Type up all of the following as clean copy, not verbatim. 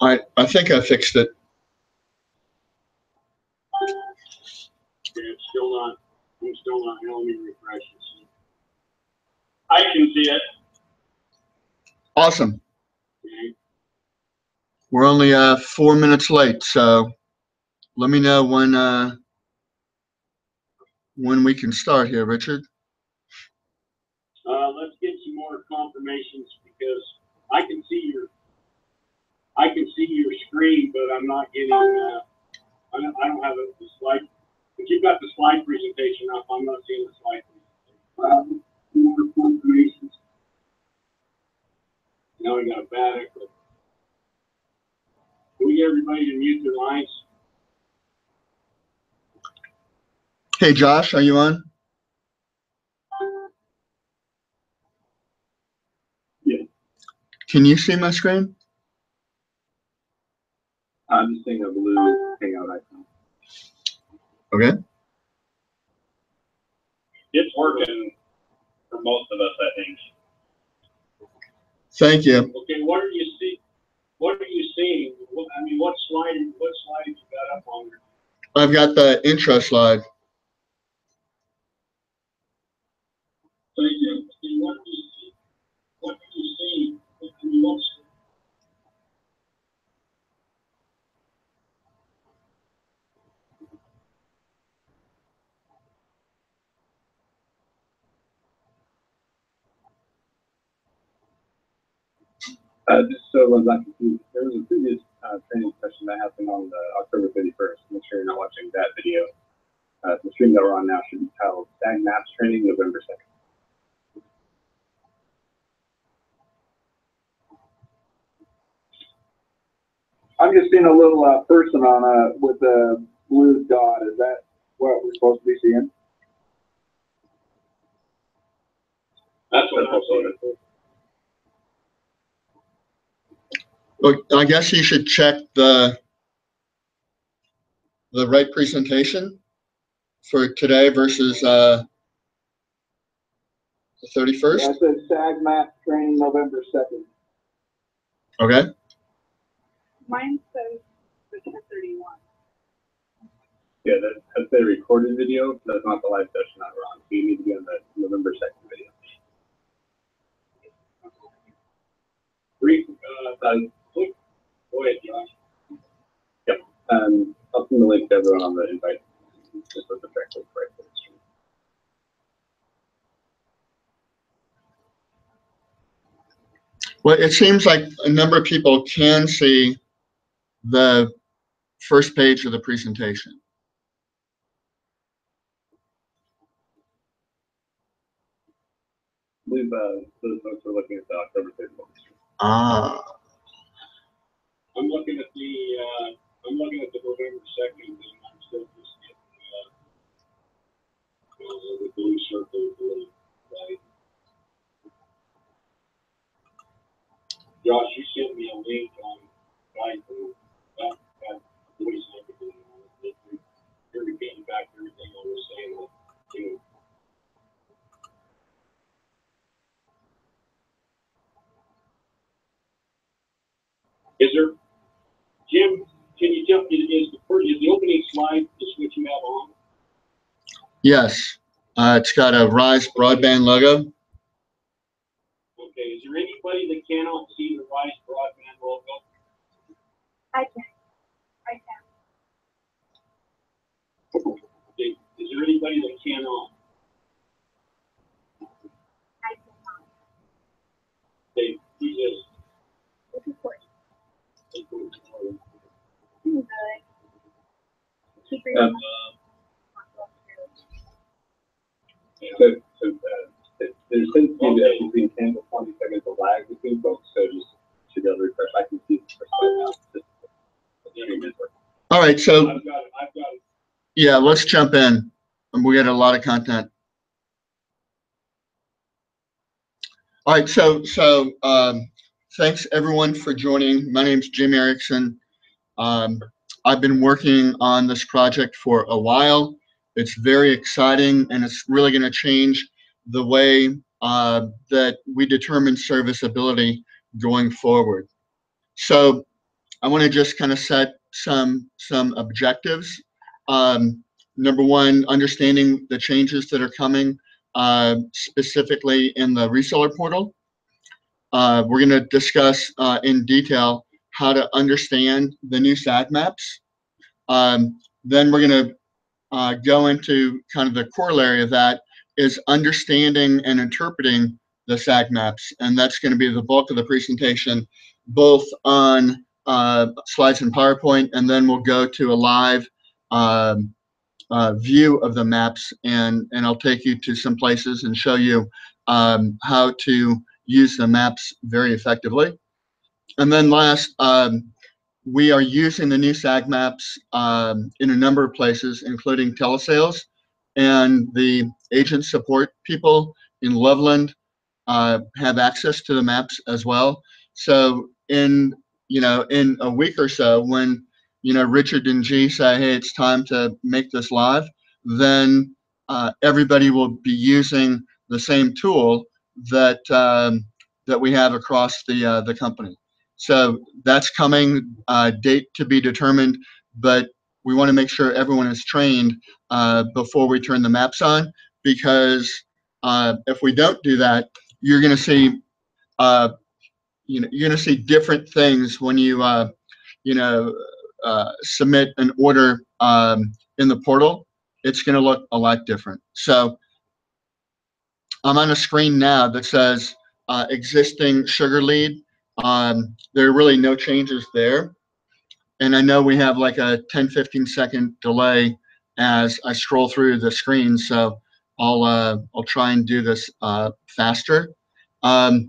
I think I fixed it. Okay, I'm still not. Let me refresh this. I can see it. Awesome. Okay. We're only 4 minutes late, so let me know when we can start here, Richard. Let's get some more confirmations because I can see your screen, but I'm not getting. I don't have the slide. If you've got the slide presentation up, I'm not seeing the slide presentation. More confirmations. Now we got a bad echo. Can we get everybody to mute their lines? Hey, Josh, are you on? Yeah. Can you see my screen? I'm just seeing a blue hangout icon. Okay. It's working for most of us, I think. Thank you. Okay, what are you seeing? What are you seeing? What slide have you got up on there? I've got the intro slide. Thank you. What do you see? What do you see? What's just so everyone's not confused, there was a previous training session that happened on October 31st. Make sure you're not watching that video. The stream that we're on now should be titled SAG Maps Training November 2nd. I'm just seeing a little person on with a blue dot. Is that what we're supposed to be seeing? That's what I'm seeing. Look, I guess you should check the right presentation for today versus the 31st. Yeah, it says SAG Maps Training November 2nd. Okay. Mine says the 10:31. Yeah, that's the recorded video. That's not the live session that we're on. So you need to be on the November 2nd video. Go ahead, Josh. Yep. I'll send the link to everyone on the invite. Just with the direct link right for the stream. Well, it seems like a number of people can see the first page of the presentation. I believe those folks are looking at the October 31st. Ah. I'm looking at the November 2nd, and I'm still just getting the blue circle, blue, right? Josh, you sent me a link on that voice and everything. You're repeating back everything I was saying. Too. Is there, Jim? Can you tell? Is the opening slide is what you have on? Yes. It's got a Rise Broadband logo. Okay. Is there anybody that cannot see the Rise Broadband logo? I can. Okay. Is there anybody that cannot? I cannot. Okay. Who's this? This is Courtney. Good. Keep reading. So there seems to be between 10 to 20 seconds of lag between folks, so just should be able to refresh. I can see the first slide now. All right, so I've got it. yeah, let's jump in. We got a lot of content. All right, so thanks everyone for joining. My name's Jim Erickson. I've been working on this project for a while. It's very exciting, and it's really going to change the way that we determine serviceability going forward. So I want to just kind of set some objectives. Number one, understanding the changes that are coming, specifically in the reseller portal. We're going to discuss in detail how to understand the new SAG maps. Then we're going to go into kind of the corollary of that is understanding and interpreting the SAG maps. And that's going to be the bulk of the presentation, both on slides in PowerPoint, and then we'll go to a live view of the maps, and I'll take you to some places and show you how to use the maps very effectively. And then last, we are using the new SAG maps in a number of places, including telesales, and the agent support people in Loveland have access to the maps as well. So in a week or so, when Richard and G say, hey, it's time to make this live, then everybody will be using the same tool that that we have across the company. So that's coming, date to be determined, but we want to make sure everyone is trained before we turn the maps on, because if we don't do that, you're going to see you're going to see different things when you submit an order in the portal. It's going to look a lot different. So I'm on a screen now that says existing sugar lead. There are really no changes there. And I know we have like a 10-15 second delay as I scroll through the screen, so I'll try and do this faster. And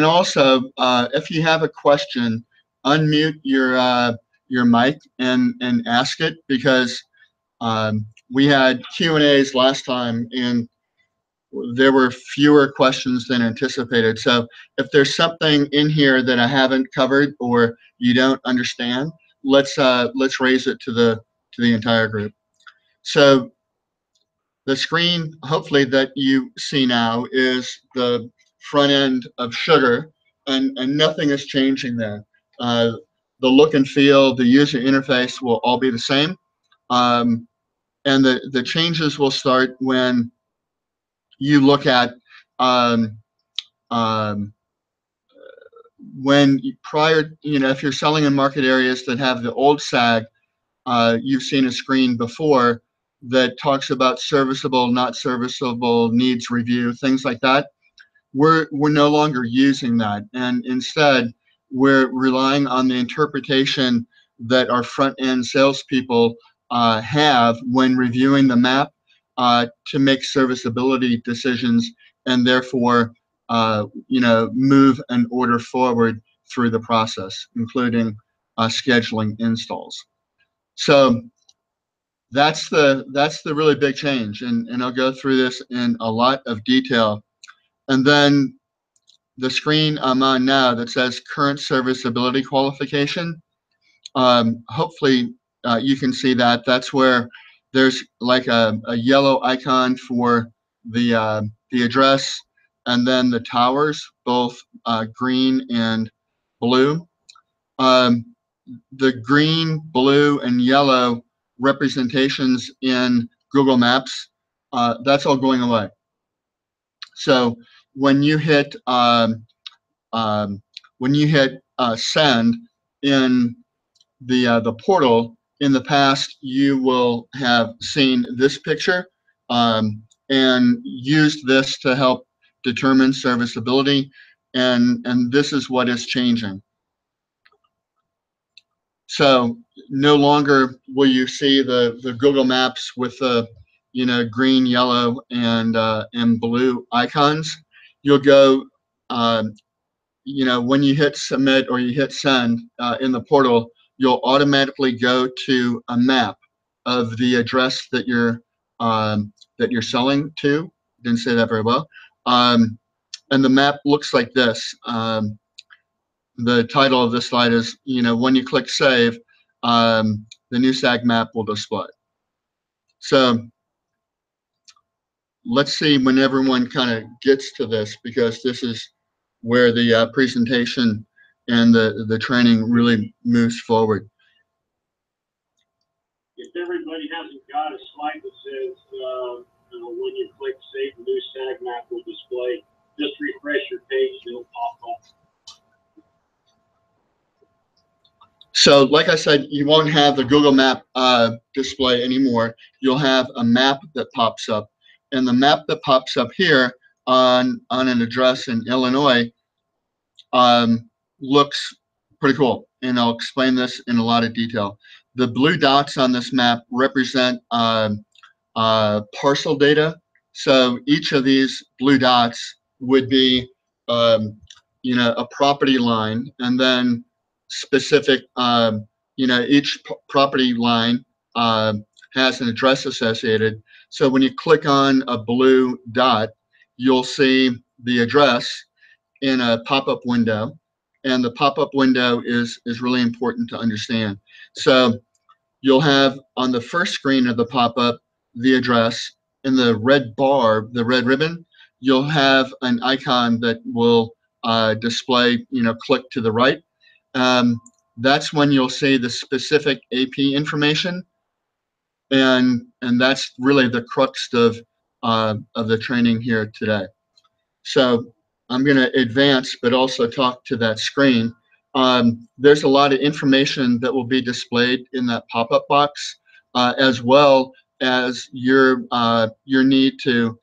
also, if you have a question, unmute your mic and ask it, because we had Q&As last time and there were fewer questions than anticipated. So if there's something in here that I haven't covered or you don't understand, let's raise it to the entire group. So the screen, hopefully, that you see now is the front end of Sugar, and nothing is changing there. The look and feel, the user interface will all be the same, and the changes will start when you look at when if you're selling in market areas that have the old SAG, you've seen a screen before that talks about serviceable, not serviceable, needs review, things like that. We're no longer using that, and instead we're relying on the interpretation that our front-end salespeople have when reviewing the map to make serviceability decisions, and therefore move an order forward through the process, including scheduling installs. So that's the really big change, and I'll go through this in a lot of detail. And then the screen I'm on now that says current serviceability qualification, hopefully you can see that. That's where there's like a yellow icon for the address, and then the towers, both green and blue. The green, blue, and yellow representations in Google Maps, that's all going away. So when you hit send in the portal, in the past you will have seen this picture and used this to help determine serviceability, and this is what is changing. So no longer will you see the Google Maps with the green, yellow, and blue icons. You'll go when you hit submit or you hit send in the portal, you'll automatically go to a map of the address that you're selling to. Didn't say that very well. And the map looks like this. The title of this slide is, when you click save, the new SAG map will display. So let's see when everyone kind of gets to this, because this is where the presentation and the training really moves forward. If everybody hasn't got a slide that says when you click save, the new SAG map will display. Just refresh your page, it'll pop up. So like I said, you won't have the Google Map display anymore. You'll have a map that pops up. And the map that pops up here on an address in Illinois looks pretty cool. And I'll explain this in a lot of detail. The blue dots on this map represent parcel data. So each of these blue dots would be a property line, and then specific, each property line has an address associated. So when you click on a blue dot, you'll see the address in a pop-up window, and the pop-up window is really important to understand. So you'll have on the first screen of the pop-up the address. In the red bar, the red ribbon, you'll have an icon that will display, click to the right. That's when you'll see the specific AP information, and that's really the crux of the training here today. So I'm going to advance, but also talk to that screen. There's a lot of information that will be displayed in that pop-up box, as well as your need to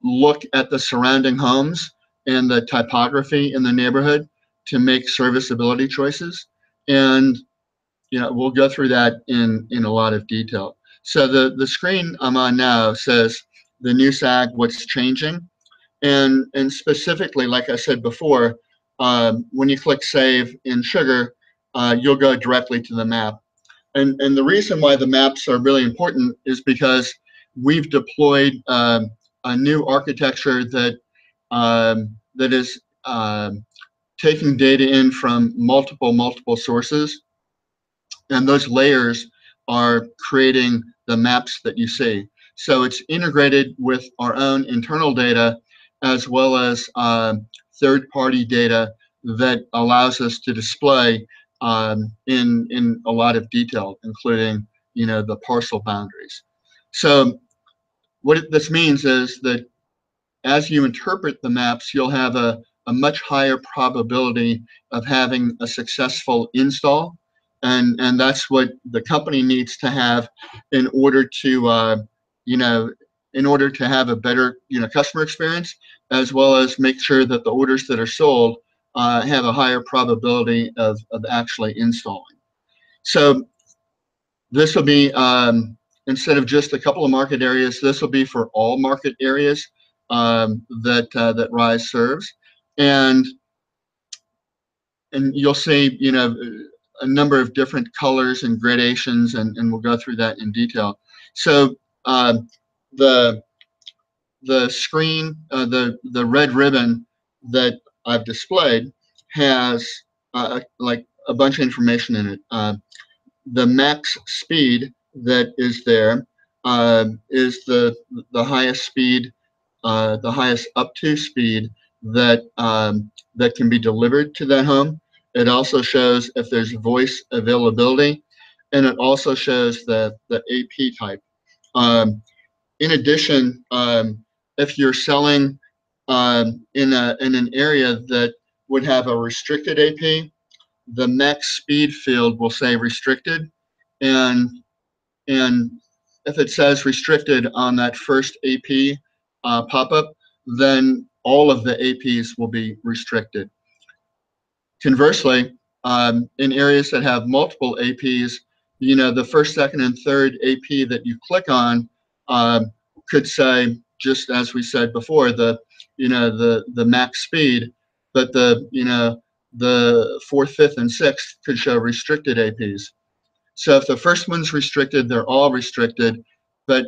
look at the surrounding homes and the topography in the neighborhood to make serviceability choices. And we'll go through that in a lot of detail. So the screen I'm on now says the new SAG, what's changing. And specifically, like I said before, when you click Save in Sugar, you'll go directly to the map. And the reason why the maps are really important is because we've deployed a new architecture that is taking data in from multiple sources, and those layers are creating the maps that you see. So it's integrated with our own internal data, as well as third-party data that allows us to display in a lot of detail, including the parcel boundaries. So what this means is that as you interpret the maps, you'll have a much higher probability of having a successful install, and that's what the company needs to have in order to in order to have a better customer experience, as well as make sure that the orders that are sold have a higher probability of actually installing. So this will be, instead of just a couple of market areas, this will be for all market areas that RISE serves, and you'll see a number of different colors and gradations, and we'll go through that in detail. So the screen, the red ribbon that I've displayed has like a bunch of information in it. The max speed that is there is the highest speed, the highest up to speed that that can be delivered to that home. It also shows if there's voice availability, and it also shows the AP type. In addition, if you're selling in an area that would have a restricted AP, the max speed field will say restricted, and if it says restricted on that first AP pop-up, then all of the APs will be restricted. Conversely, in areas that have multiple APs, the first, second, and third AP that you click on could say, just as we said before, the max speed, but the fourth, fifth, and sixth could show restricted APs. So if the first one's restricted, they're all restricted, but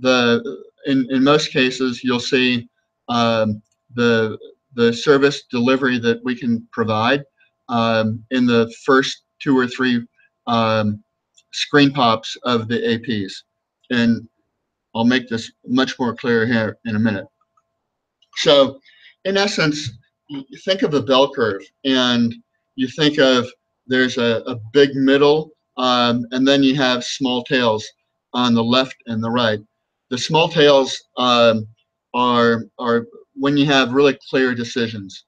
in most cases you'll see the service delivery that we can provide in the first 2 or 3 screen pops of the APs, and I'll make this much more clear here in a minute. So in essence, you think of a bell curve, and you think of there's a big middle, and then you have small tails on the left and the right. The small tails are when you have really clear decisions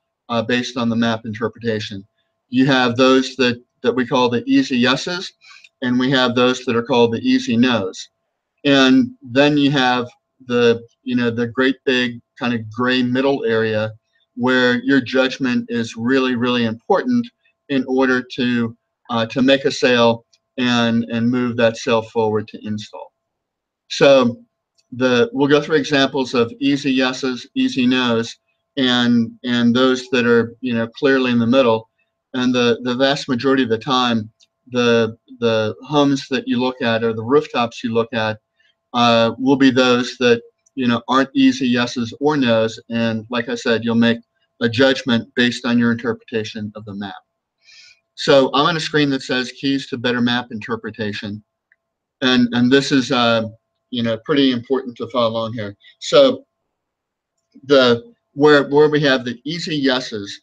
based on the map interpretation. You have those that we call the easy yeses, and we have those that are called the easy nos. And then you have the great big kind of gray middle area where your judgment is really, really important in order to make a sale and move that sale forward to install. So we'll go through examples of easy yeses, easy nos, and those that are clearly in the middle. And the vast majority of the time, the homes that you look at or the rooftops you look at will be those that aren't easy yeses or nos. And like I said, you'll make a judgment based on your interpretation of the map. So I'm on a screen that says keys to better map interpretation, and this is pretty important to follow along here. So where we have the easy yeses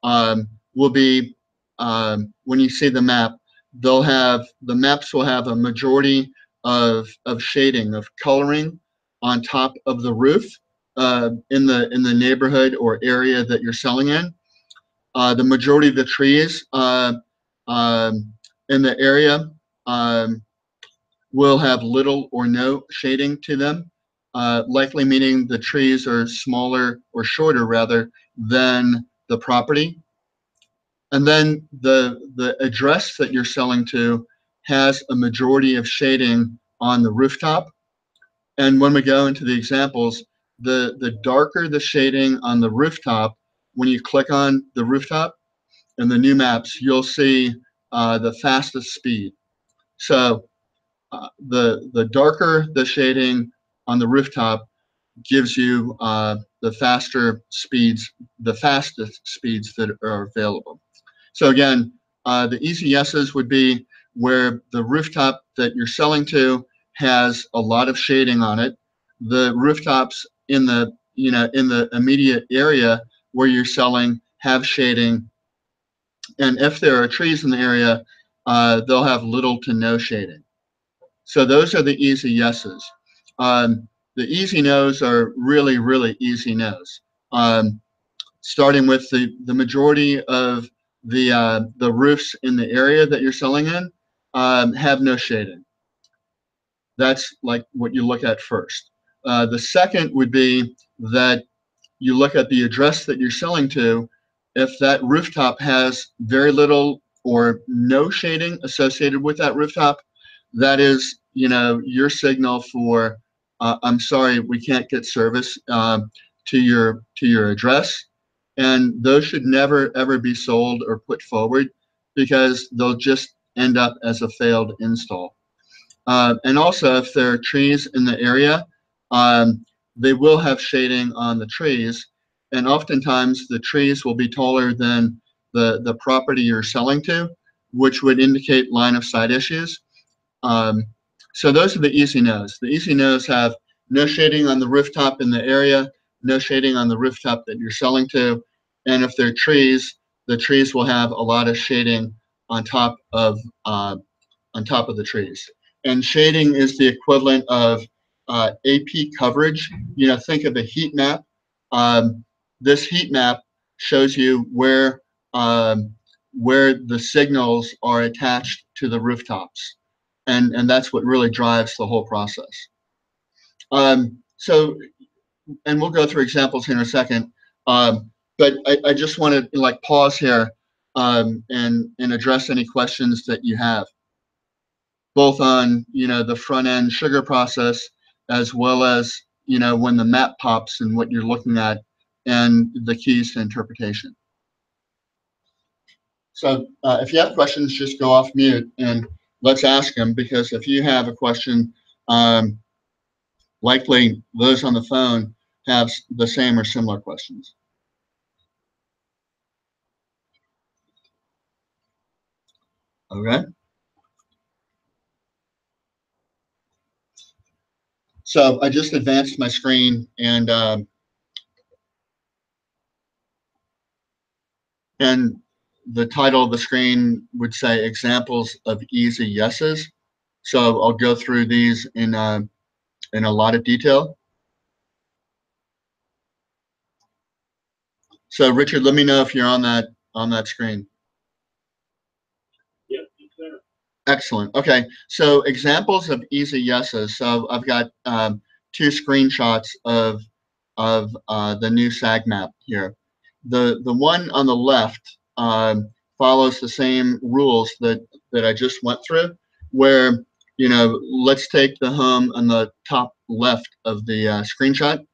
will be when you see the map, the maps will have a majority of shading, of coloring on top of the roof in the neighborhood or area that you're selling in. The majority of the trees in the area will have little or no shading to them, likely meaning the trees are smaller or shorter rather than the property. And then the address that you're selling to has a majority of shading on the rooftop. And when we go into the examples, the darker the shading on the rooftop, when you click on the rooftop in the new maps, you'll see the fastest speed. So the darker the shading on the rooftop gives you the fastest speeds that are available. So again, the easy yeses would be where the rooftop that you're selling to has a lot of shading on it. The rooftops in the immediate area where you're selling have shading, and if there are trees in the area, they'll have little to no shading. So those are the easy yeses. The easy nos are really, really easy nos. Starting with the majority of the roofs in the area that you're selling in have no shading. That's like what you look at first. The second would be that you look at the address that you're selling to. If that rooftop has very little or no shading associated with that rooftop, that is, your signal for, I'm sorry, we can't get service to your address. And those should never, ever be sold or put forward because they'll just end up as a failed install. And also, if there are trees in the area, they will have shading on the trees. And oftentimes, the trees will be taller than the property you're selling to, which would indicate line of sight issues. So those are the easy nos. The easy nos have no shading on the rooftop in the area, no shading on the rooftop that you're selling to. And if they're trees, the trees will have a lot of shading on top of the trees. And shading is the equivalent of AP coverage. Think of a heat map. This heat map shows you where the signals are attached to the rooftops. And that's what really drives the whole process. So, and we'll go through examples here in a second. But I just want to pause here and address any questions that you have, both on the front end sugar process as well as when the map pops and what you're looking at and the keys to interpretation. So if you have questions, just go off mute and let's ask them, because if you have a question, likely those on the phone have the same or similar questions. Okay. So I just advanced my screen, and And the title of the screen would say examples of easy yeses. So I'll go through these in a lot of detail. So Richard, let me know if you're on that screen. Yep, it's there. Excellent. Okay, so examples of easy yeses. So I've got 2 screenshots of the new SAG map here. The one on the left follows the same rules that I just went through, where let's take the home on the top left of the screenshot.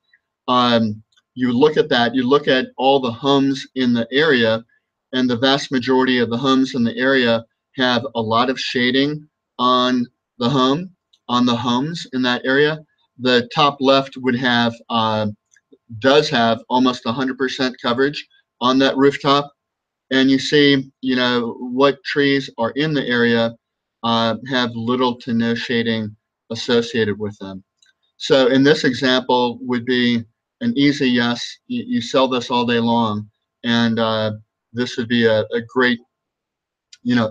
You look at that. You look at all the homes in the area, and the vast majority of the homes in the area have a lot of shading on the homes in that area. The top left would have does have almost 100% coverage on that rooftop, and you see what trees are in the area have little to no shading associated with them. So in this example would be an easy yes. You sell this all day long, and this would be a great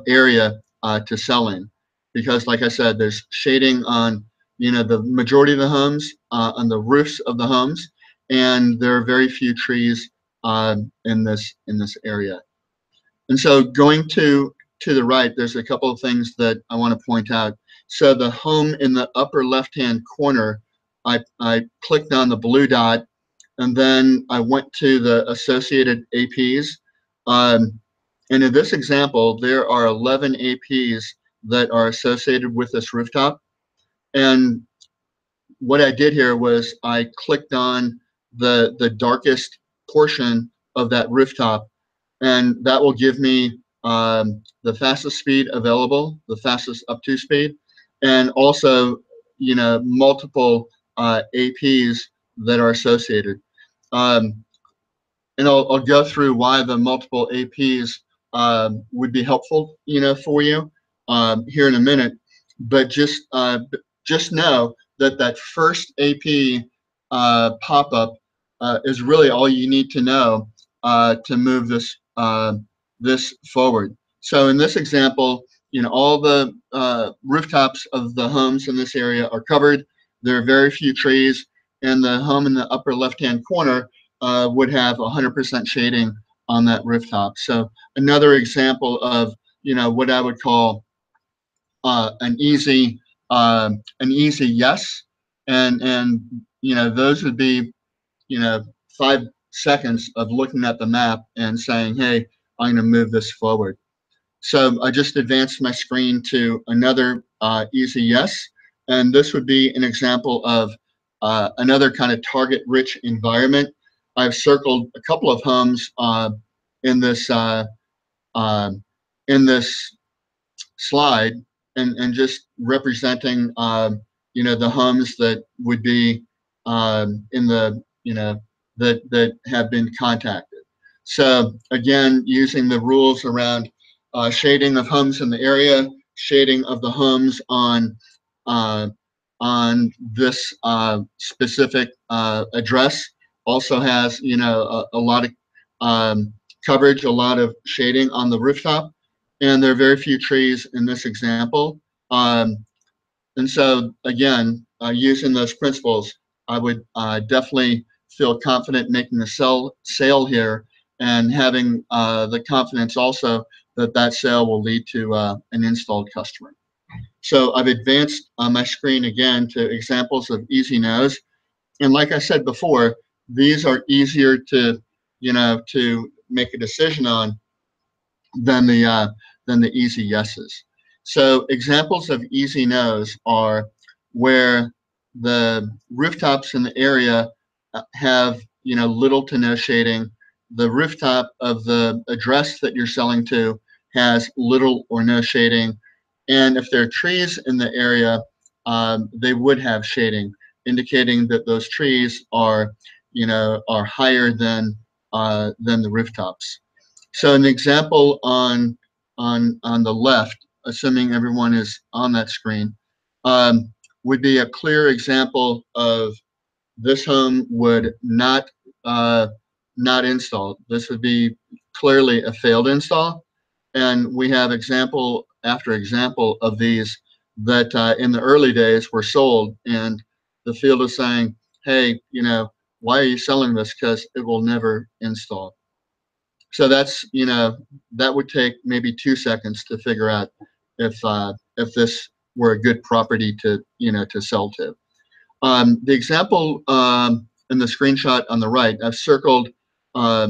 area to sell in, because like I said, there's shading on the majority of the homes, on the roofs of the homes, and there are very few trees in this area. And so going to the right, there's a couple of things that I want to point out. So the home in the upper left-hand corner, I clicked on the blue dot, and then I went to the associated APs. And in this example, there are 11 APs that are associated with this rooftop. And what I did here was I clicked on the darkest portion of that rooftop, and that will give me the fastest speed available, the fastest up to speed, and also multiple APs that are associated. And I'll go through why the multiple APs would be helpful, for you here in a minute. But just know that that first AP pop-up is really all you need to know to move this forward. So in this example, all the rooftops of the homes in this area are covered. There are very few trees, and the home in the upper left-hand corner would have 100% shading on that rooftop. So another example of what I would call an easy yes, and those would be 5 seconds of looking at the map and saying, hey, I'm going to move this forward. So I just advanced my screen to another easy yes, and this would be an example of another kind of target-rich environment. I've circled a couple of homes in this slide, and just representing the homes that would be in the that have been contacted. So again, using the rules around shading of homes in the area, shading of the homes on this specific address also has a lot of coverage, a lot of shading on the rooftop, and there are very few trees in this example. And so again, using those principles, I would definitely feel confident making a sale here, and having the confidence also that that sale will lead to an installed customer. So I've advanced my screen again to examples of easy no's. And like I said before, these are easier to make a decision on than the easy yeses. So examples of easy no's are where the rooftops in the area have little to no shading. The rooftop of the address that you're selling to has little or no shading, and if there are trees in the area, they would have shading, indicating that those trees are higher than the rooftops. So an example on the left, assuming everyone is on that screen, would be a clear example of this home would not install. This would be clearly a failed install. And we have example after example of these that in the early days were sold, and the field is saying, hey, why are you selling this? Because it will never install. So that's, that would take maybe 2 seconds to figure out if this were a good property to, to sell to. The example in the screenshot on the right, I've circled a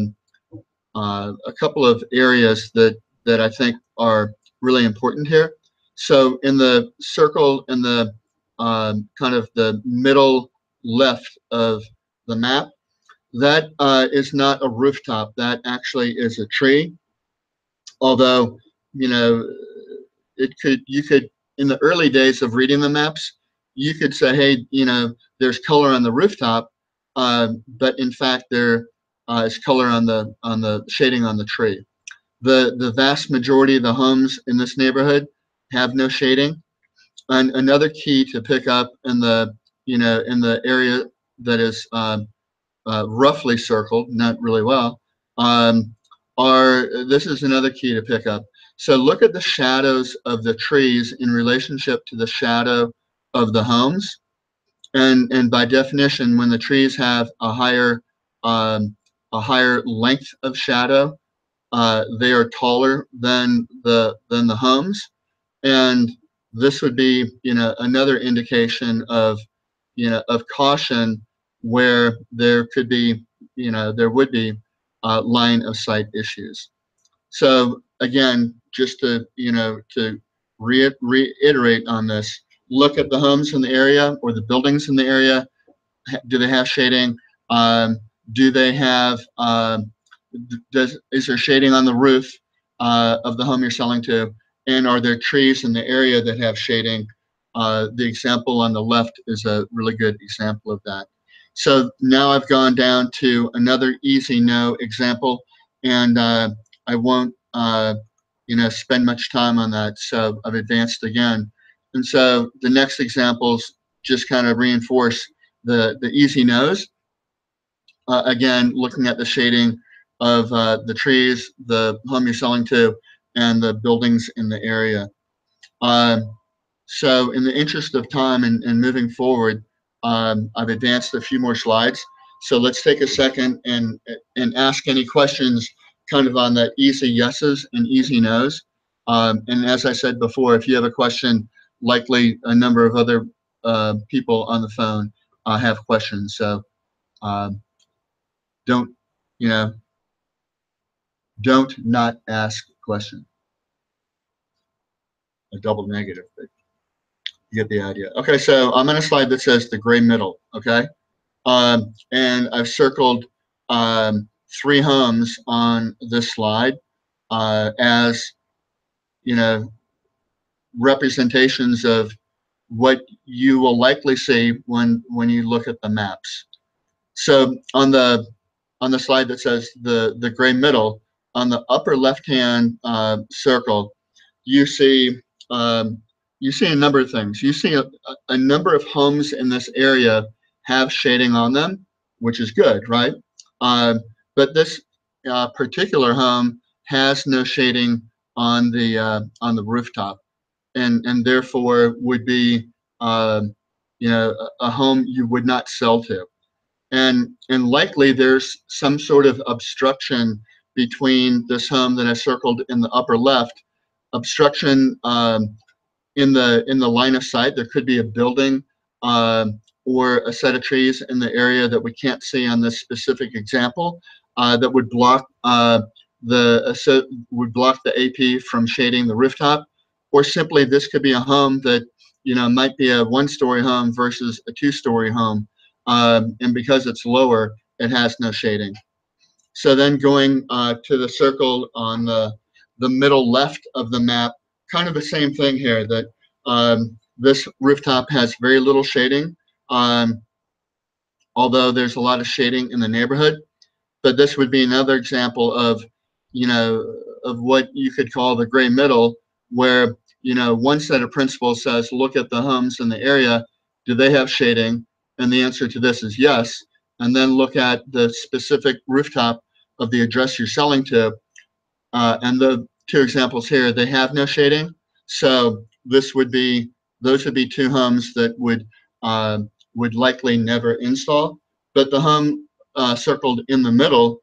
couple of areas that I think are really important here. So in the circle in the kind of the middle left of the map, that is not a rooftop. That actually is a tree. Although, you could, in the early days of reading the maps, you could say, hey, there's color on the rooftop, but in fact there is color on the shading on the tree. The vast majority of the homes in this neighborhood have no shading. And another key to pick up in the in the area that is roughly circled, not really well, this is another key to pick up. So look at the shadows of the trees in relationship to the shadow of the homes. And by definition, when the trees have a higher length of shadow, they are taller than the homes, and this would be another indication of of caution where there could be there would be line of sight issues. So again, just to to reiterate on this, look at the homes in the area or the buildings in the area. Do they have shading? Do they have is there shading on the roof of the home you're selling to? And are there trees in the area that have shading? The example on the left is a really good example of that. So now I've gone down to another easy no example, and I won't spend much time on that. So I've advanced again. And so the next examples just kind of reinforce the easy no's. Again, looking at the shading of the trees, the home you're selling to, and the buildings in the area. So in the interest of time and moving forward, I've advanced a few more slides. So let's take a second and ask any questions kind of on the easy yeses and easy nos. And as I said before, if you have a question, likely a number of other people on the phone have questions. So don't, don't not ask a question. A double negative, but you get the idea. Okay, so I'm on a slide that says the gray middle, okay? And I've circled 3 homes on this slide as, representations of what you will likely see when you look at the maps. So on the slide that says the gray middle, on the upper left-hand circle, you see a number of things. You see a number of homes in this area have shading on them, which is good, right? But this particular home has no shading on the rooftop, and therefore would be a home you would not sell to. And likely there's some sort of obstruction between this home that I circled in the upper left, obstruction in the line of sight. There could be a building or a set of trees in the area that we can't see on this specific example that would block the AP from shading the rooftop, or simply this could be a home that might be a 1-story home versus a 2-story home, and because it's lower, it has no shading. So then going to the circle on the middle left of the map, kind of the same thing here, that this rooftop has very little shading, although there's a lot of shading in the neighborhood. But this would be another example of, of what you could call the gray middle, where, one set of principles says, look at the homes in the area, do they have shading? And the answer to this is yes. And then look at the specific rooftop of the address you're selling to. and the two examples here, they have no shading. So those would be two homes that would likely never install. But the home circled in the middle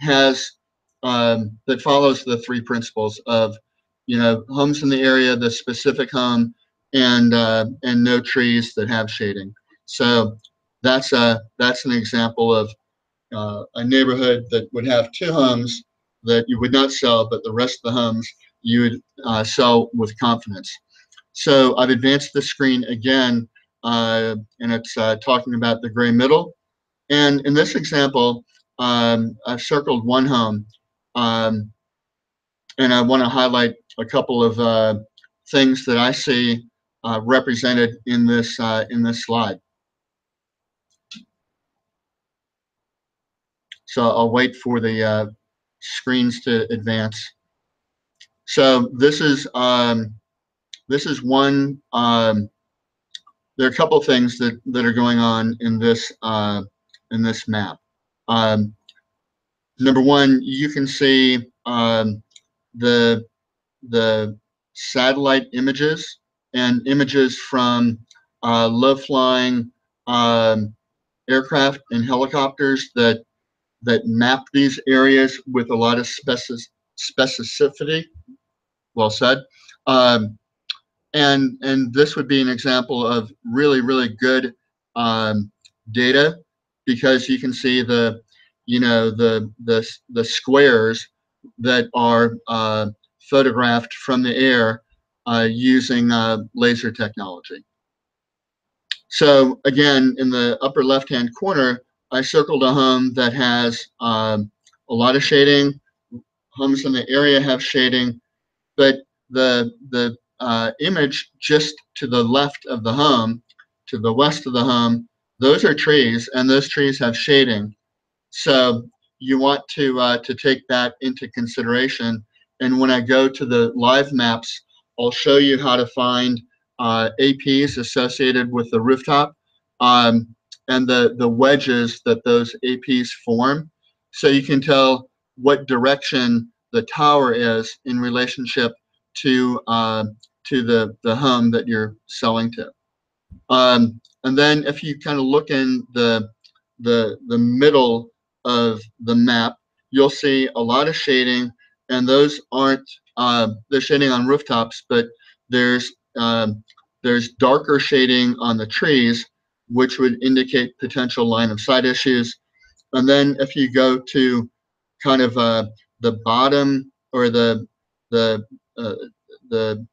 has that follows the three principles of, homes in the area, the specific home, and no trees that have shading. So that's an example of a neighborhood that would have two homes that you would not sell, but the rest of the homes you would sell with confidence. So I've advanced the screen again, and it's talking about the gray middle. And in this example, I've circled one home, and I want to highlight a couple of things that I see represented in this slide. So I'll wait for the screens to advance. So this is one. There are a couple of things that are going on in this map. Number one, you can see the satellite images and images from low-flying aircraft and helicopters that map these areas with a lot of specificity. Well said. And this would be an example of really good data, because you can see the squares that are photographed from the air using laser technology. So again, in the upper left-hand corner, I circled a home that has a lot of shading. Homes in the area have shading, but the image just to the left of the home, to the west of the home, those are trees, and those trees have shading. So you want to take that into consideration. And when I go to the live maps, I'll show you how to find APs associated with the rooftop, and the wedges that those APs form, so you can tell what direction the tower is in relationship to the home that you're selling to. And then if you kind of look in the middle of the map, you'll see a lot of shading, and those aren't the shading on rooftops, but there's darker shading on the trees, which would indicate potential line of sight issues. And then if you go to kind of the bottom, or the uh, the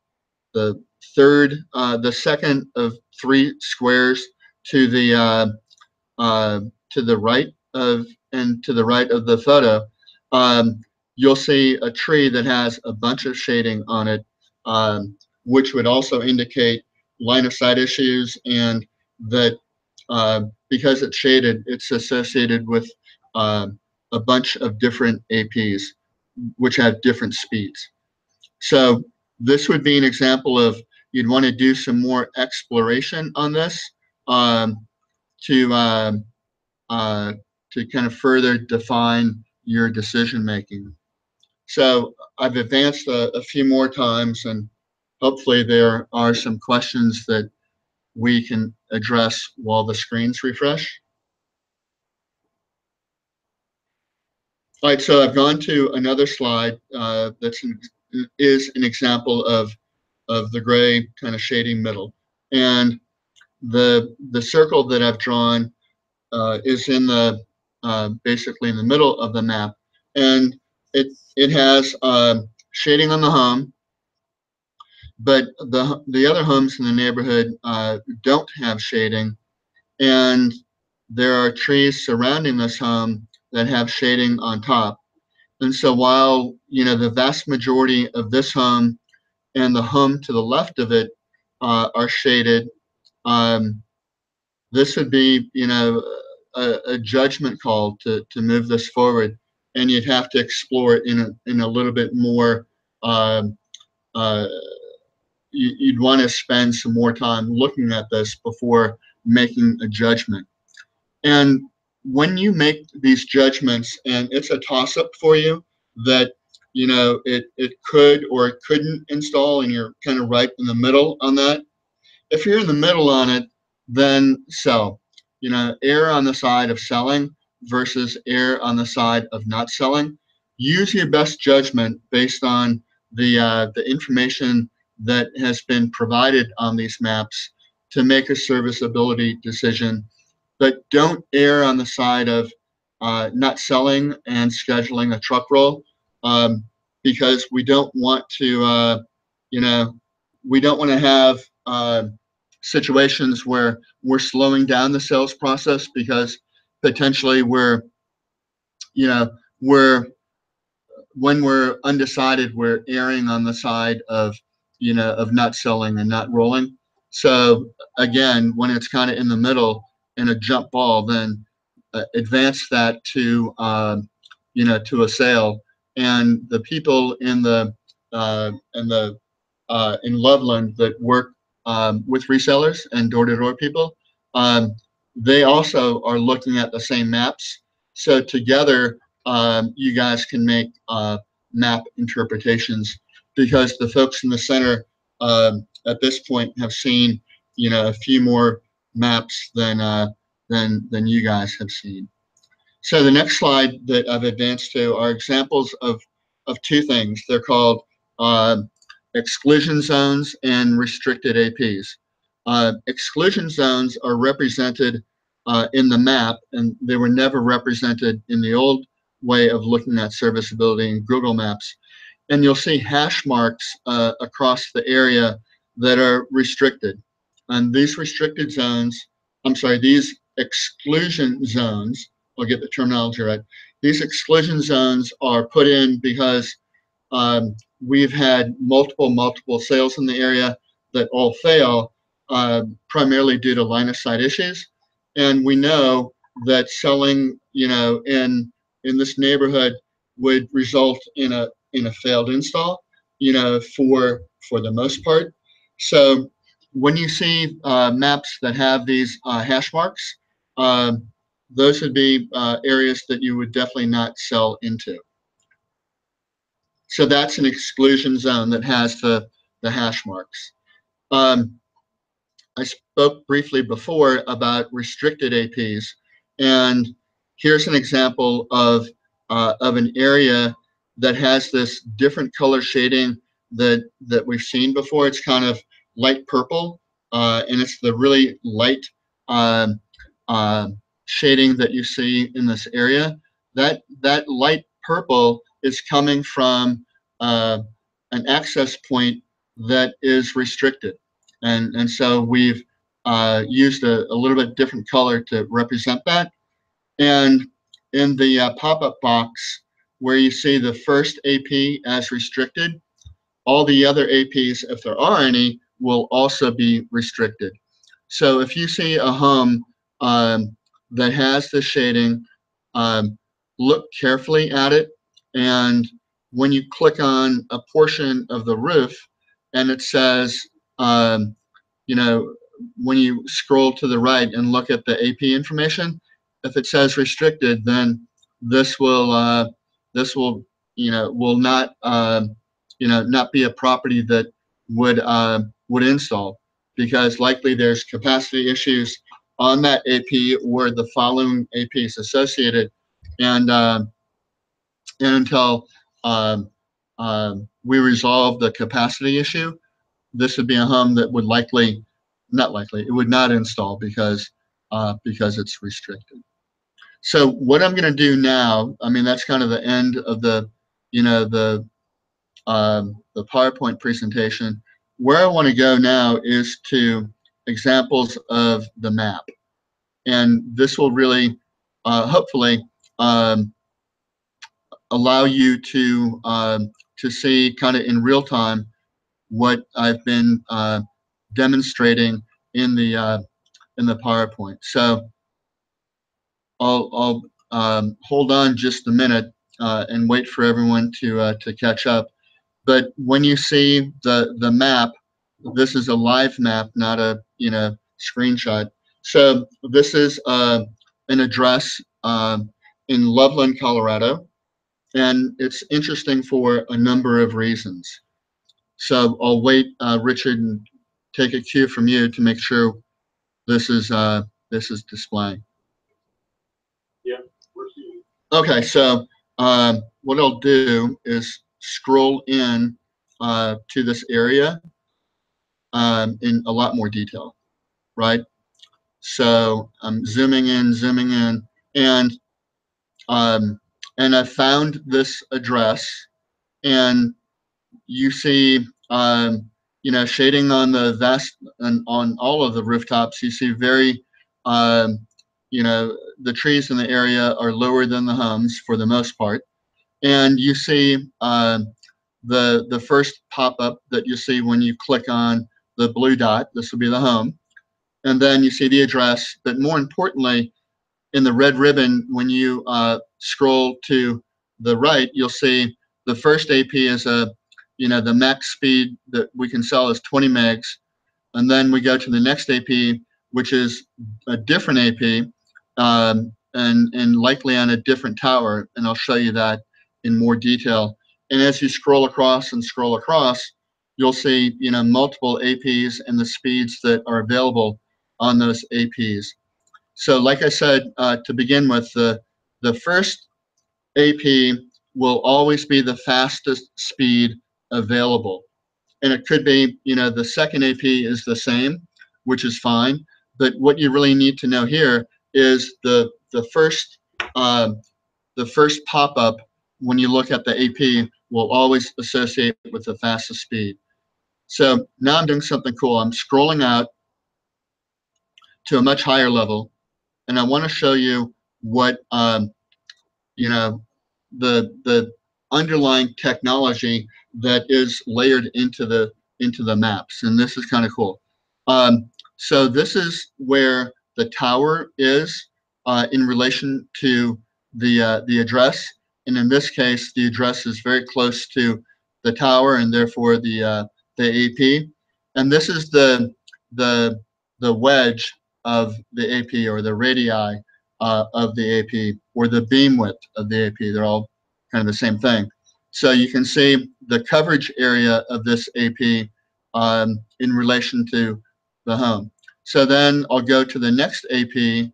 third, the second of three squares to the right of the photo, you'll see a tree that has a bunch of shading on it, which would also indicate line of sight issues, and that because it's shaded, it's associated with a bunch of different APs, which have different speeds. So this would be an example of, you'd want to do some more exploration on this to kind of further define your decision making. So I've advanced a few more times, and hopefully there are some questions that we can address while the screens refresh. All right, so I've gone to another slide is an example of the gray kind of shading middle, and the circle that I've drawn is in the basically in the middle of the map, and it has shading on the home, but the other homes in the neighborhood don't have shading, and there are trees surrounding this home that have shading on top. And so while the vast majority of this home and the home to the left of it are shaded, this would be a judgment call to move this forward, and you'd have to explore it in a little bit more. You'd want to spend some more time looking at this before making a judgment. And when you make these judgments, and it's a toss-up for you, that it could or it couldn't install, and you're kind of right in the middle on that. If you're in the middle on it, then sell. Err on the side of selling versus err on the side of not selling. Use your best judgment based on the information that has been provided on these maps to make a serviceability decision, but don't err on the side of not selling and scheduling a truck roll, because we don't want to, we don't want to have situations where we're slowing down the sales process because potentially you know, we're when we're undecided, we're erring on the side of, of not selling and not rolling. So again, when it's kind of in the middle in a jump ball, then advance that to, to a sale. And the people in Loveland that work with resellers and door-to-door people, they also are looking at the same maps. So together, you guys can make map interpretations, because the folks in the center at this point have seen, a few more maps than you guys have seen. So the next slide that I've advanced to are examples of two things. They're called exclusion zones and restricted APs. Exclusion zones are represented in the map, and they were never represented in the old way of looking at serviceability in Google Maps. And you'll see hash marks across the area that are restricted. And these restricted zones, these exclusion zones, I'll get the terminology right. These exclusion zones are put in because we've had multiple sales in the area that all fail, primarily due to line of sight issues. And we know that selling, in this neighborhood would result in a failed install, for the most part. So when you see maps that have these hash marks, those would be areas that you would definitely not sell into. So that's an exclusion zone that has the hash marks. I spoke briefly before about restricted APs, and here's an example of an area that has this different color shading that we've seen before. It's kind of light purple, and it's the really light shading that you see in this area. That light purple is coming from an access point that is restricted. And so we've used a little bit different color to represent that. And in the pop-up box where you see the first AP as restricted, all the other APs, if there are any, will also be restricted. So if you see a home that has the shading, look carefully at it. And when you click on a portion of the roof and it says, when you scroll to the right and look at the AP information, if it says restricted, then this will will not not be a property that would install, because likely there's capacity issues on that AP or the following APs associated, and until we resolve the capacity issue, this would be a home that would it would not install because it's restricted. So what I'm going to do now, that's kind of the end of the PowerPoint presentation. Where I want to go now is to examples of the map, and this will really hopefully allow you to see kind of in real time what I've been demonstrating in the PowerPoint. So I'll hold on just a minute and wait for everyone to catch up. But when you see the map, this is a live map, not a screenshot. So this is an address in Loveland, Colorado. and it's interesting for a number of reasons. So I'll wait, Richard, and take a cue from you to make sure this is displaying. Yeah, we're seeing. Okay, so what I'll do is scroll in to this area in a lot more detail, right? So I'm zooming in, and I found this address, and you see, shading on the vast and on all of the rooftops. You see very, the trees in the area are lower than the homes for the most part, and you see the first pop-up that you see when you click on the blue dot. This will be the home, and then you see the address. But more importantly, in the red ribbon, when you scroll to the right, you'll see the first AP is the max speed that we can sell is 20 megs. And then we go to the next AP, which is a different AP, and likely on a different tower. And I'll show you that in more detail. And as you scroll across, you'll see, multiple APs and the speeds that are available on those APs. So like I said, to begin with, the first AP will always be the fastest speed available. And it could be, the second AP is the same, which is fine. But what you really need to know here is the first pop-up when you look at the AP will always associate with the fastest speed. So now I'm doing something cool. I'm scrolling out to a much higher level, and I want to show you what the underlying technology that is layered into the maps, and this is kind of cool. So this is where the tower is in relation to the address, and in this case, the address is very close to the tower, and therefore the AP. And this is the wedge of the AP, or the radii of the AP, or the beam width of the AP. They're all kind of the same thing. So you can see the coverage area of this AP in relation to the home. So then I'll go to the next AP,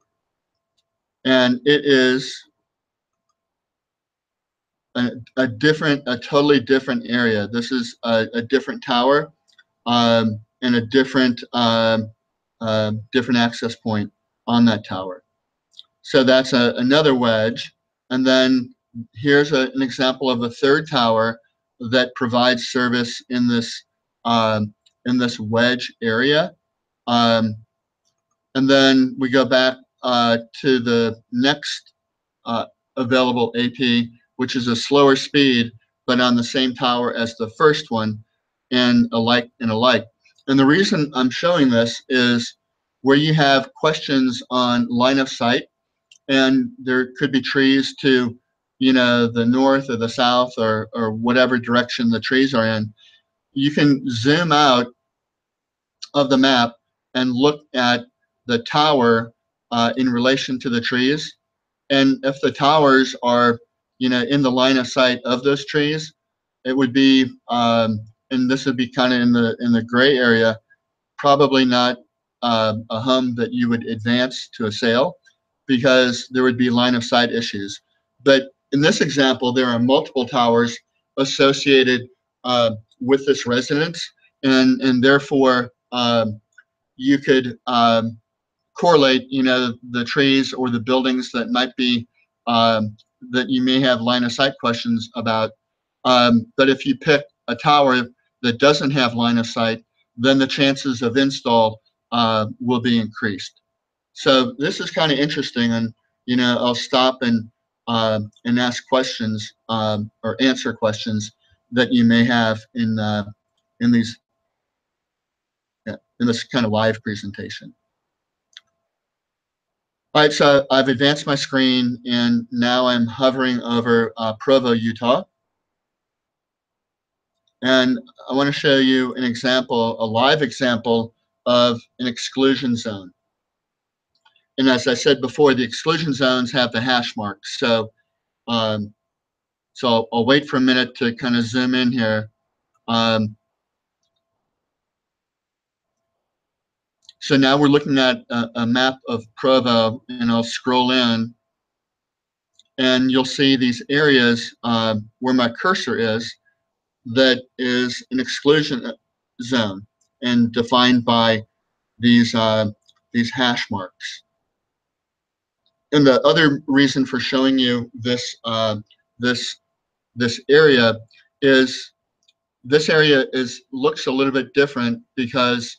and it is a totally different area. This is a different tower and a different access point on that tower. So that's another wedge. And then here's an example of a third tower that provides service in this wedge area. And then we go back to the next available AP, which is a slower speed, but on the same tower as the first one, and alike and alike. And the reason I'm showing this is where you have questions on line of sight, and there could be trees to, the north or the south, or whatever direction the trees are in. You can zoom out of the map and look at the tower in relation to the trees. And if the towers are, in the line of sight of those trees, it would be, and this would be kind of in the gray area, probably not a home that you would advance to a sale, because there would be line of sight issues. But in this example, there are multiple towers associated with this residence, and therefore you could correlate, the trees or the buildings that might be that you may have line of sight questions about. But if you pick a tower that doesn't have line of sight, then the chances of install will be increased. So this is kind of interesting, and I'll stop and ask questions or answer questions that you may have in these in this kind of live presentation. All right, so I've advanced my screen, and now I'm hovering over Provo, Utah. And I want to show you an example, a live example of an exclusion zone. And as I said before, the exclusion zones have the hash marks. So So I'll wait for a minute to kind of zoom in here. So now we're looking at a map of Provo, and I'll scroll in, and you'll see these areas where my cursor is, that is an exclusion zone and defined by these hash marks. And the other reason for showing you this this area is looks a little bit different because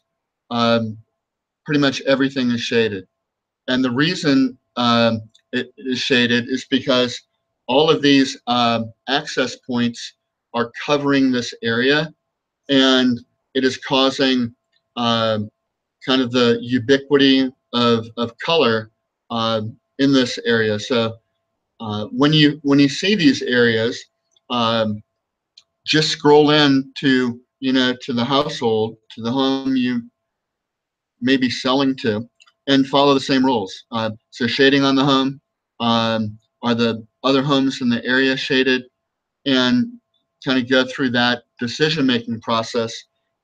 pretty much everything is shaded. And the reason it is shaded is because all of these access points are covering this area, and it is causing kind of the ubiquity of color in this area. So when you see these areas, just scroll in to to the household, to the home you may be selling to, and follow the same rules. So shading on the home, are the other homes in the area shaded, and kind of go through that decision-making process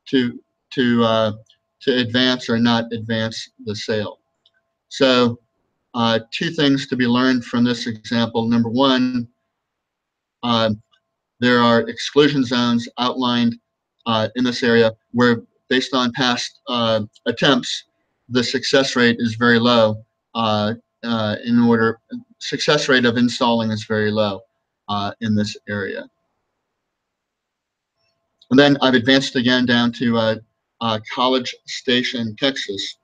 to to uh, to advance or not advance the sale. So two things to be learned from this example. Number one, there are exclusion zones outlined in this area where, based on past attempts, the success rate is very low. Success rate of installing is very low in this area. And then I've advanced again down to College Station, Texas.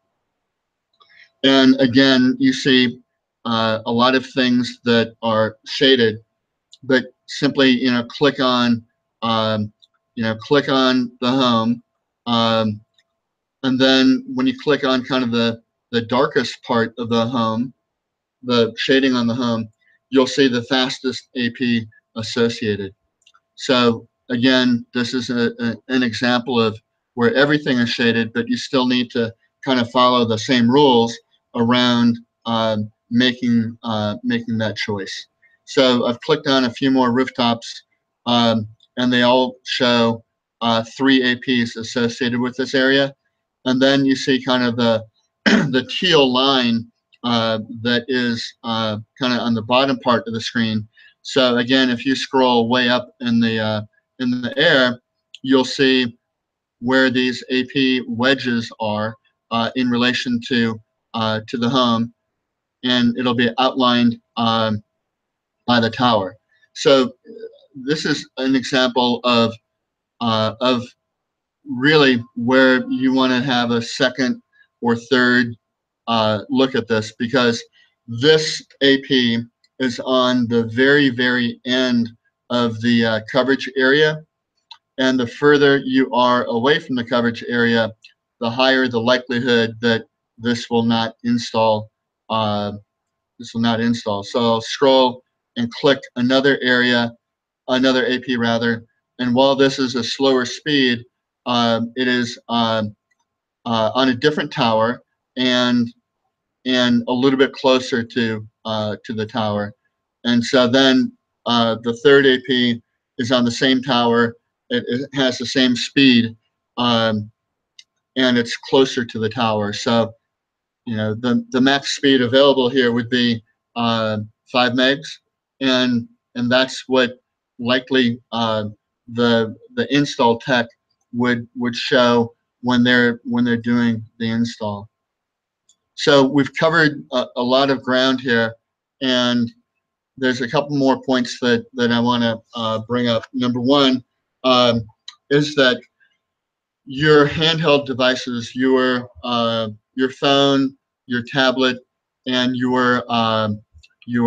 And again, you see a lot of things that are shaded, but simply click on click on the home, and then when you click on kind of the darkest part of the home, the shading on the home, you'll see the fastest AP associated. So again, this is an example of where everything is shaded, but you still need to kind of follow the same rules around making that choice. So I've clicked on a few more rooftops, and they all show 3 APs associated with this area. And then you see kind of the the teal line that is kind of on the bottom part of the screen. So again, if you scroll way up in the air, you'll see where these AP wedges are in relation to the home, and it'll be outlined by the tower. So this is an example of really where you want to have a second or third look at this, because this AP is on the very, very end of the coverage area. And the further you are away from the coverage area, the higher the likelihood that this will not install. So I'll scroll and click another area, another AP rather. And while this is a slower speed, it is on a different tower, and a little bit closer to the tower. And so then the third AP is on the same tower. It has the same speed, and it's closer to the tower. So the max speed available here would be 5 megs, and that's what likely the install tech would show when they're doing the install. So we've covered a lot of ground here, and there's a couple more points that I want to bring up. Number one is that your handheld devices, your phone, your tablet, and your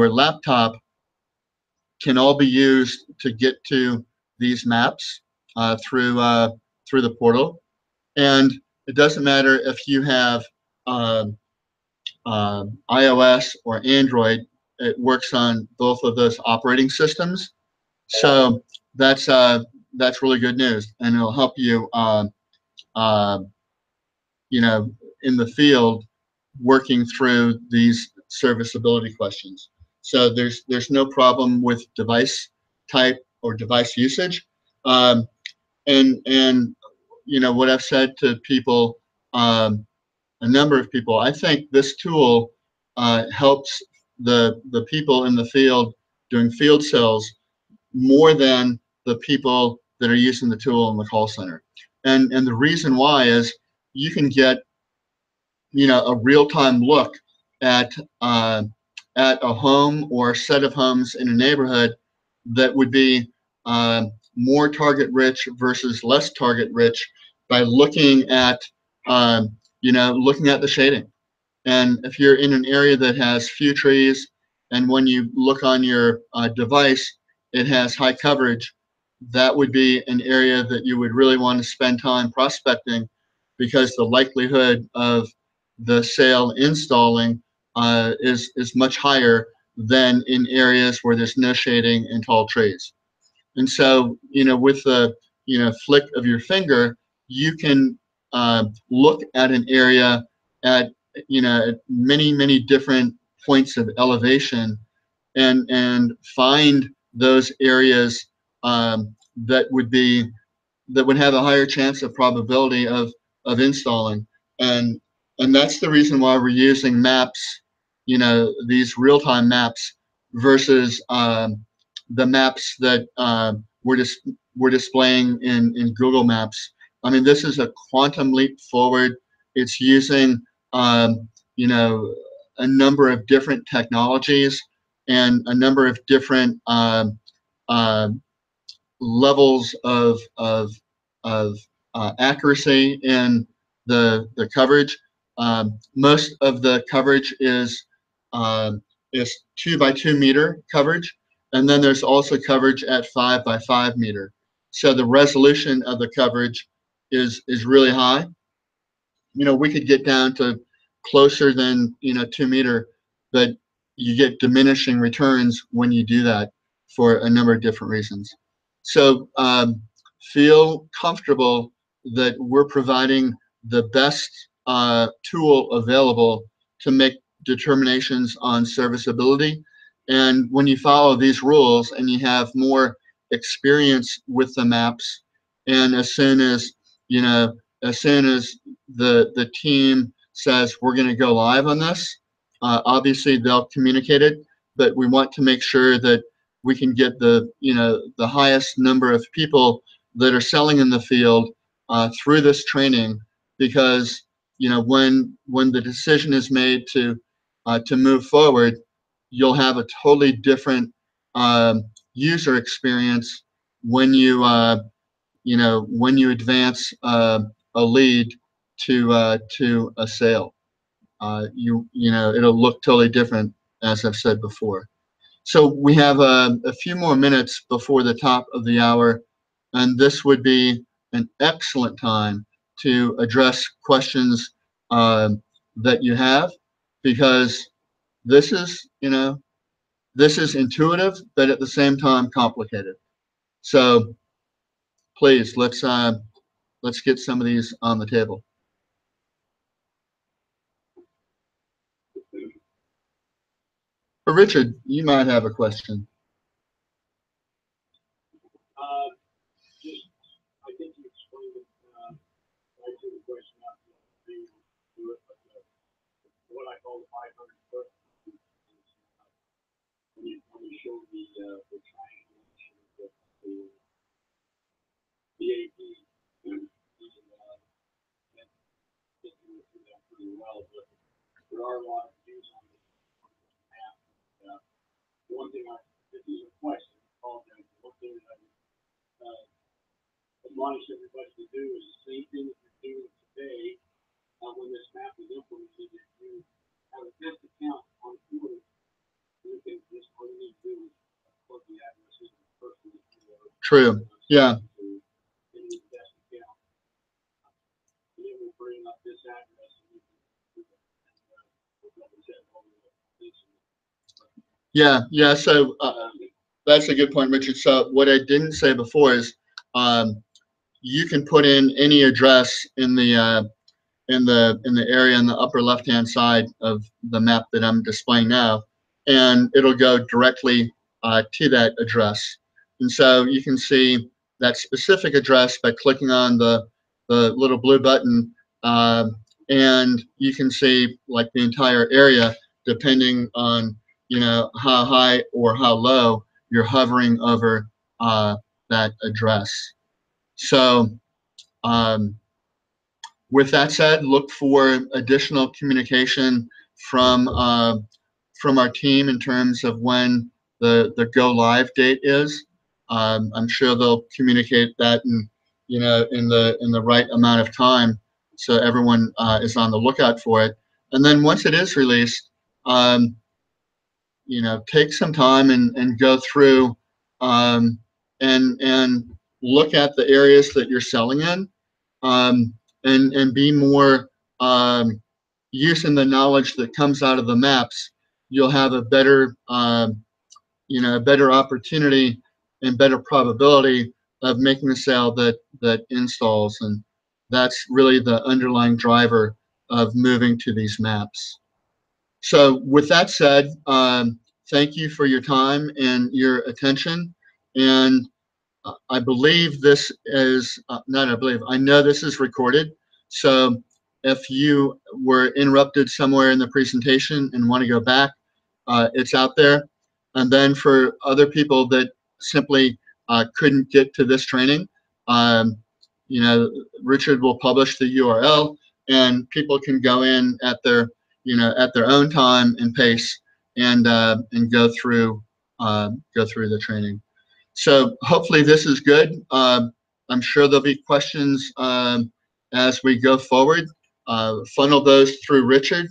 laptop can all be used to get to these maps through the portal. And it doesn't matter if you have iOS or Android, it works on both of those operating systems. So that's really good news, and it'll help you, in the field, working through these serviceability questions. So there's no problem with device type or device usage. And you know what I've said to people, a number of people, I think this tool helps the people in the field doing field sales more than the people that are using the tool in the call center. And the reason why is you can get, you know, a real-time look at uh, at a home or a set of homes in a neighborhood that would be more target rich versus less target rich by looking at you know, looking at the shading. And if you're in an area that has few trees, and when you look on your device, it has high coverage, that would be an area that you would really want to spend time prospecting, because the likelihood of the sale installing is much higher than in areas where there's no shading and tall trees. And so, you know, with the, you know, flick of your finger, you can look at an area at, you know, at many different points of elevation, and find those areas that would be, that would have a higher chance of probability of installing. and and that's the reason why we're using maps, you know, these real-time maps versus the maps that we're displaying in Google Maps. I mean, this is a quantum leap forward. It's using you know, a number of different technologies and a number of different um, levels of accuracy in the coverage. Most of the coverage is 2 by 2 meter coverage, and then there's also coverage at 5 by 5 meter. So the resolution of the coverage is really high. You know, we could get down to closer than, you know, 2 meter, but you get diminishing returns when you do that for a number of different reasons. So feel comfortable that we're providing the best tool available to make determinations on serviceability. And when you follow these rules and you have more experience with the maps, and as soon as, you know, as soon as the team says we're going to go live on this, obviously they'll communicate it, but we want to make sure that we can get the, you know, the highest number of people that are selling in the field through this training, because, you know, when the decision is made to move forward, you'll have a totally different user experience when you you know, when you advance a lead to a sale. You know, it'll look totally different, as I've said before. So we have a few more minutes before the top of the hour, and this would be an excellent time to address questions that you have, because this is, you know, this is intuitive, but at the same time complicated. So please, let's get some of these on the table. But Richard, you might have a question. Just, I think you explained it, I took the question out to do it, but what I call the 500-foot, when you show the triangulation with the BAP, and get through that pretty well, but there are a lot of views on the map. One thing this is a question, apologize, one thing that I admonish everybody to do is the same thing that you're doing today. When this map is implemented, if you have a test account on Google, you can just all you need to do is plug the addresses of the person that you are. True. Yeah. In the test account, and it will bring up this address, and you can double check all the information. Yeah. Yeah. So that's a good point, Richard. So what I didn't say before is you can put in any address in the area in the upper left-hand side of the map that I'm displaying now, and it'll go directly to that address. And so you can see that specific address by clicking on the little blue button, and you can see like the entire area depending on how high or how low you're hovering over that address. So with that said, look for additional communication from our team in terms of when the go live date is. I'm sure they'll communicate that in the right amount of time, so everyone is on the lookout for it. And then once it is released, take some time and go through and look at the areas that you're selling in, and be more using the knowledge that comes out of the maps. You'll have a better better opportunity and better probability of making a sale that installs, and that's really the underlying driver of moving to these maps. So with that said, thank you for your time and your attention. And I believe this is, not I believe, I know this is recorded. So if you were interrupted somewhere in the presentation and want to go back, it's out there. And then for other people that simply couldn't get to this training, Richard will publish the URL, and people can go in at their own time and pace, and go through the training. So hopefully this is good. I'm sure there'll be questions as we go forward. Funnel those through Richard,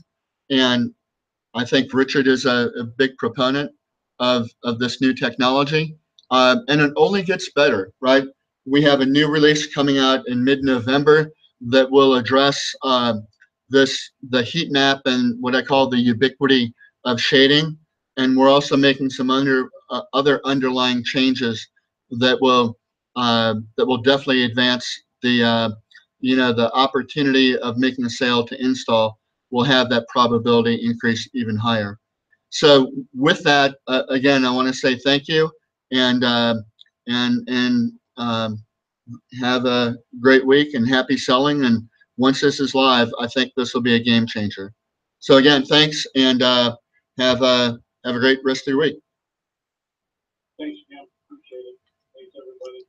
and I think Richard is a big proponent of this new technology, and it only gets better, right? We have a new release coming out in mid-November that will address the heat map and what I call the ubiquity of shading, and we're also making some other underlying changes that will definitely advance the opportunity of making a sale to install. Will have that probability increase even higher. So with that, again, I want to say thank you, and have a great week and happy selling. And once this is live, I think this will be a game changer. So again, thanks, and have a great rest of your week. Thanks, Jim. Appreciate it. Thanks, everybody.